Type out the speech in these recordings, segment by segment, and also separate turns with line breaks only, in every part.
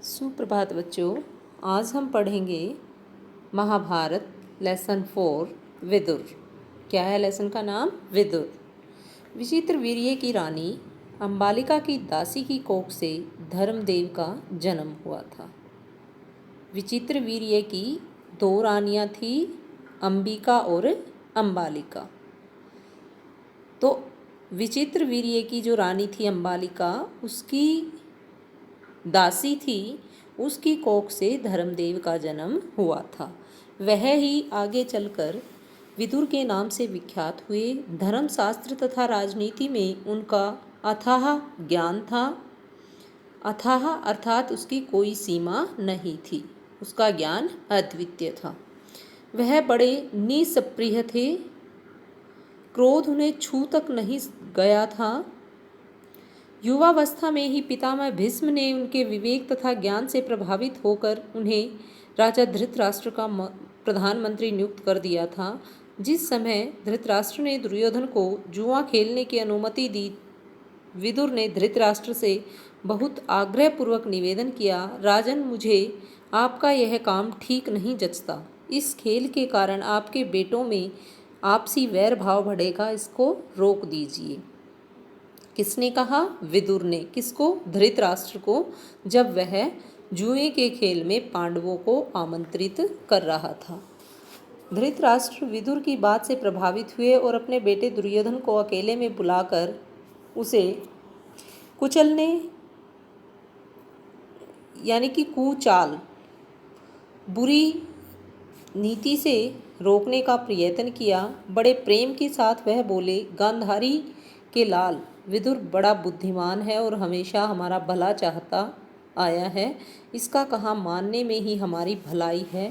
सुप्रभात बच्चों। आज हम पढ़ेंगे महाभारत लेसन 4 विदुर। क्या है लेसन का नाम? विदुर। विचित्र वीर्य की रानी अंबालिका की दासी की कोख से धर्मदेव का जन्म हुआ था। विचित्र वीर्य की 2 रानियां थी, अंबिका और अंबालिका। तो विचित्र वीर्य की जो रानी थी अंबालिका, उसकी दासी थी, उसकी कोख से धर्मदेव का जन्म हुआ था। वह ही आगे चलकर विदुर के नाम से विख्यात हुए। धर्मशास्त्र तथा राजनीति में उनका अथाह ज्ञान था। अथाह अर्थात उसकी कोई सीमा नहीं थी, उसका ज्ञान अद्वितीय था। वह बड़े निस्पृह थे, क्रोध उन्हें छू तक नहीं गया था। युवावस्था में ही पितामह भीष्म ने उनके विवेक तथा ज्ञान से प्रभावित होकर उन्हें राजा धृतराष्ट्र का प्रधानमंत्री नियुक्त कर दिया था। जिस समय धृतराष्ट्र ने दुर्योधन को जुआ खेलने की अनुमति दी, विदुर ने धृतराष्ट्र से बहुत आग्रहपूर्वक निवेदन किया, राजन, मुझे आपका यह काम ठीक नहीं जचता। इस खेल के कारण आपके बेटों में आपसी वैर भाव बढ़ेगा, इसको रोक दीजिए। किसने कहा? विदुर ने। किसको? धृतराष्ट्र को, जब वह जुए के खेल में पांडवों को आमंत्रित कर रहा था। धृतराष्ट्र विदुर की बात से प्रभावित हुए और अपने बेटे दुर्योधन को अकेले में बुलाकर उसे कुचलने यानी कि कुचाल बुरी नीति से रोकने का प्रयत्न किया। बड़े प्रेम के साथ वह बोले, गांधारी के लाल, विदुर बड़ा बुद्धिमान है और हमेशा हमारा भला चाहता आया है। इसका कहा मानने में ही हमारी भलाई है।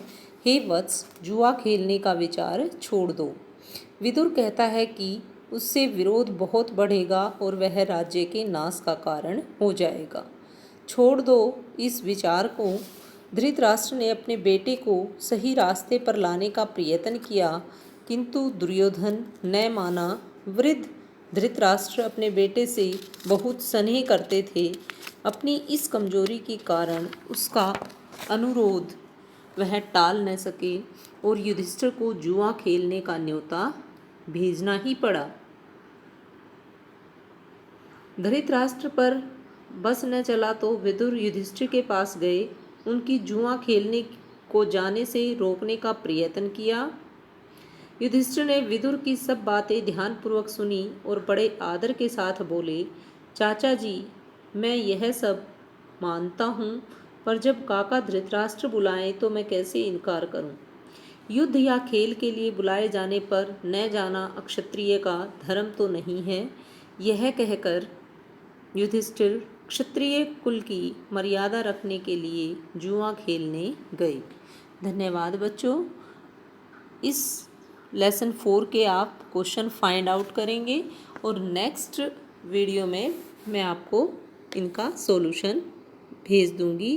हे वत्स, जुआ खेलने का विचार छोड़ दो। विदुर कहता है कि उससे विरोध बहुत बढ़ेगा और वह राज्य के नाश का कारण हो जाएगा। छोड़ दो इस विचार को। धृतराष्ट्र ने अपने बेटे को सही रास्ते पर लाने का प्रयत्न किया, किंतु दुर्योधन न माना। वृद्ध धृतराष्ट्र अपने बेटे से बहुत स्नेह करते थे। अपनी इस कमजोरी के कारण उसका अनुरोध वह टाल न सके और युधिष्ठिर को जुआ खेलने का न्योता भेजना ही पड़ा। धृतराष्ट्र पर बस न चला तो विदुर युधिष्ठिर के पास गए, उनकी जुआ खेलने को जाने से रोकने का प्रयत्न किया। युधिष्ठिर ने विदुर की सब बातें ध्यानपूर्वक सुनी और बड़े आदर के साथ बोले, चाचा जी, मैं यह सब मानता हूँ, पर जब काका धृतराष्ट्र बुलाएं तो मैं कैसे इनकार करूँ। युद्ध या खेल के लिए बुलाए जाने पर न जाना अक्षत्रिय का धर्म तो नहीं है। यह कहकर युधिष्ठिर क्षत्रिय कुल की मर्यादा रखने के लिए जुआ खेलने गए। धन्यवाद बच्चों। इस लेसन 4 के आप क्वेश्चन फाइंड आउट करेंगे और नेक्स्ट वीडियो में मैं आपको इनका सॉल्यूशन भेज दूंगी।